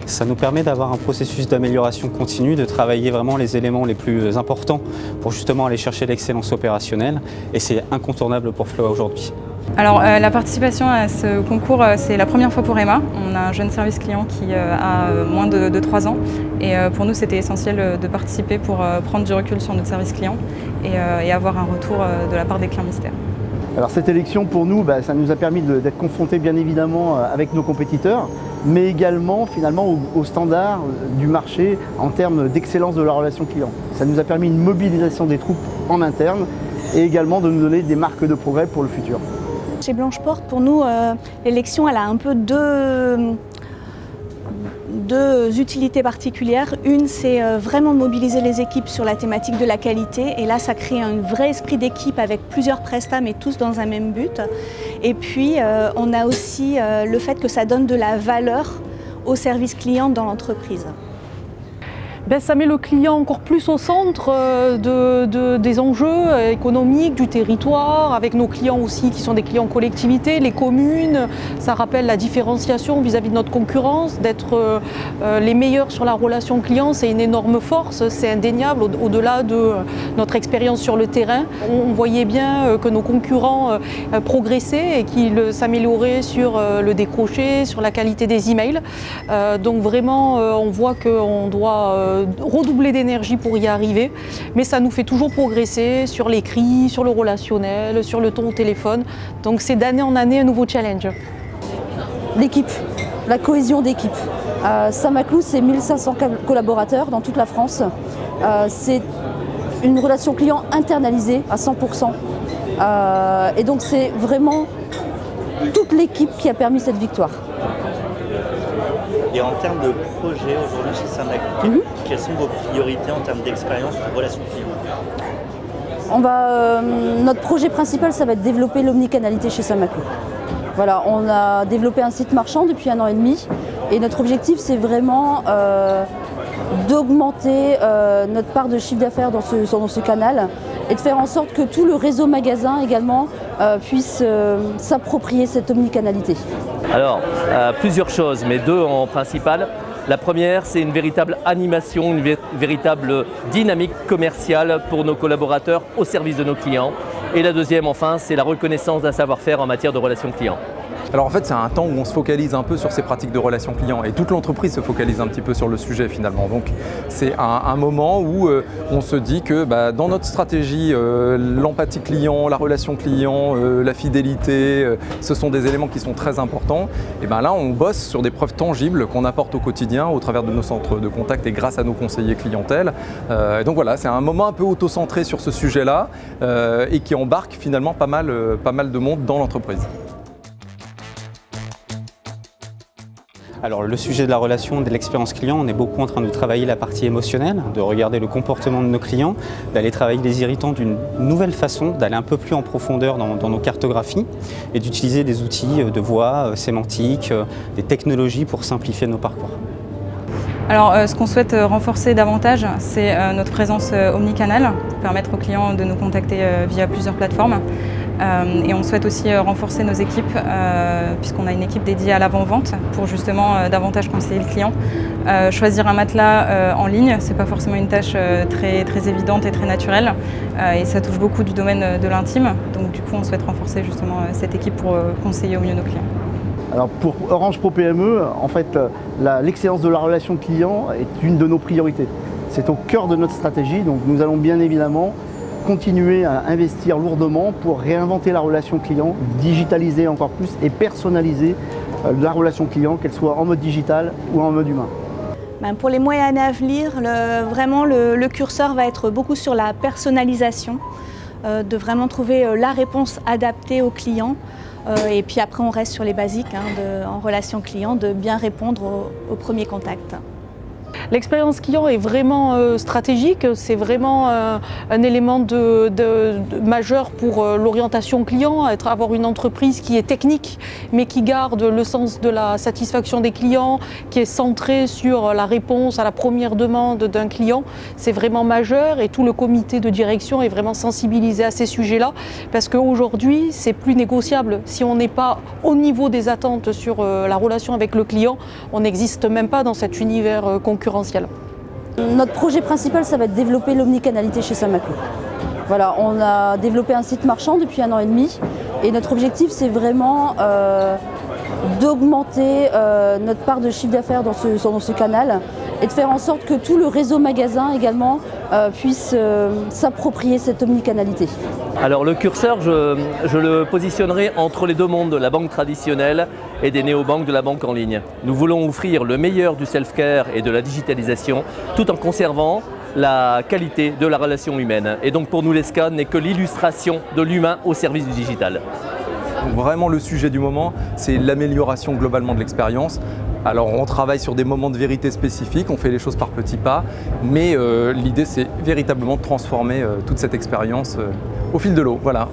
Ça nous permet d'avoir un processus d'amélioration continue, de travailler vraiment les éléments les plus importants pour justement aller chercher l'excellence opérationnelle, et c'est incontournable pour Floa aujourd'hui. Alors la participation à ce concours, c'est la première fois pour Emma. On a un jeune service client qui a moins de 3 ans et pour nous c'était essentiel de participer pour prendre du recul sur notre service client et avoir un retour de la part des clients mystères. Alors cette élection pour nous, ça nous a permis d'être confrontés bien évidemment avec nos compétiteurs, mais également finalement aux standards du marché en termes d'excellence de la relation client. Ça nous a permis une mobilisation des troupes en interne et également de nous donner des marques de progrès pour le futur. Chez Blanche Porte, pour nous, l'élection elle a un peu deux utilités particulières. Une, c'est vraiment mobiliser les équipes sur la thématique de la qualité. Et là, ça crée un vrai esprit d'équipe avec plusieurs prestats, mais tous dans un même but. Et puis, on a aussi le fait que ça donne de la valeur au service client dans l'entreprise. Ça met le client encore plus au centre des enjeux économiques, du territoire, avec nos clients aussi qui sont des clients collectivités, les communes. Ça rappelle la différenciation vis-à-vis de notre concurrence, d'être les meilleurs sur la relation client, c'est une énorme force, c'est indéniable au-delà de notre expérience sur le terrain. On voyait bien que nos concurrents progressaient et qu'ils s'amélioraient sur le décroché, sur la qualité des emails. Donc vraiment, on voit qu'on doit redoubler d'énergie pour y arriver, mais ça nous fait toujours progresser sur l'écrit, sur le relationnel, sur le ton au téléphone. Donc c'est d'année en année un nouveau challenge. L'équipe, la cohésion d'équipe. Samaclou, c'est 1500 collaborateurs dans toute la France. C'est une relation client internalisée à 100%. Et donc c'est vraiment toute l'équipe qui a permis cette victoire. Et en termes de projet aujourd'hui chez Samaclou, quelles sont vos priorités en termes d'expérience de relation client? Notre projet principal, ça va être développer l'omnicanalité chez Samaclou. Voilà, on a développé un site marchand depuis 1 an et demi et notre objectif, c'est vraiment d'augmenter notre part de chiffre d'affaires dans ce canal et de faire en sorte que tout le réseau magasin également puisse s'approprier cette omnicanalité. Alors, plusieurs choses, mais 2 en principal. La première, c'est une véritable animation, une véritable dynamique commerciale pour nos collaborateurs au service de nos clients. Et la deuxième, enfin, c'est la reconnaissance d'un savoir-faire en matière de relations clients. Alors en fait, c'est un temps où on se focalise un peu sur ces pratiques de relations clients et toute l'entreprise se focalise un petit peu sur le sujet finalement. Donc c'est un moment où on se dit que dans notre stratégie, l'empathie client, la relation client, la fidélité, ce sont des éléments qui sont très importants. Et là, on bosse sur des preuves tangibles qu'on apporte au quotidien au travers de nos centres de contact et grâce à nos conseillers clientèle. Et donc voilà, c'est un moment un peu auto-centré sur ce sujet-là et qui embarque finalement pas mal de monde dans l'entreprise. Alors le sujet de la relation, de l'expérience client, on est beaucoup en train de travailler la partie émotionnelle, de regarder le comportement de nos clients, d'aller travailler les irritants d'une nouvelle façon, d'aller un peu plus en profondeur dans nos cartographies et d'utiliser des outils de voix, sémantique, des technologies pour simplifier nos parcours. Alors ce qu'on souhaite renforcer davantage, c'est notre présence omnicanal, pour permettre aux clients de nous contacter via plusieurs plateformes. Et on souhaite aussi renforcer nos équipes, puisqu'on a une équipe dédiée à l'avant-vente pour justement davantage conseiller le client. Choisir un matelas en ligne, ce n'est pas forcément une tâche très évidente et très naturelle, et ça touche beaucoup du domaine de l'intime. Donc du coup, on souhaite renforcer justement cette équipe pour conseiller au mieux nos clients. Alors pour Orange Pro PME, en fait, l'excellence de la relation client est une de nos priorités. C'est au cœur de notre stratégie, donc nous allons bien évidemment continuer à investir lourdement pour réinventer la relation client, digitaliser encore plus et personnaliser la relation client, qu'elle soit en mode digital ou en mode humain. Pour les mois et années à venir, vraiment le curseur va être beaucoup sur la personnalisation, de vraiment trouver la réponse adaptée au client. Et puis après on reste sur les basiques en relation client, de bien répondre au premier contact. L'expérience client est vraiment stratégique, c'est vraiment un élément majeur pour l'orientation client, avoir une entreprise qui est technique mais qui garde le sens de la satisfaction des clients, qui est centrée sur la réponse à la première demande d'un client. C'est vraiment majeur et tout le comité de direction est vraiment sensibilisé à ces sujets-là parce qu'aujourd'hui c'est plus négociable. Si on n'est pas au niveau des attentes sur la relation avec le client, on n'existe même pas dans cet univers concurrentiel. Notre projet principal, ça va être de développer l'omnicanalité chez Saint-Maclou. Voilà, on a développé un site marchand depuis 1 an et demi et notre objectif c'est vraiment d'augmenter notre part de chiffre d'affaires dans ce canal et de faire en sorte que tout le réseau magasin également puisse s'approprier cette omnicanalité. Alors le curseur, je le positionnerai entre les deux mondes, la banque traditionnelle et des néobanques de la banque en ligne. Nous voulons offrir le meilleur du self-care et de la digitalisation tout en conservant la qualité de la relation humaine. Et donc pour nous, l'ESCA n'est que l'illustration de l'humain au service du digital. Vraiment le sujet du moment, c'est l'amélioration globalement de l'expérience. Alors on travaille sur des moments de vérité spécifiques, on fait les choses par petits pas, mais l'idée c'est véritablement de transformer toute cette expérience au fil de l'eau. Voilà.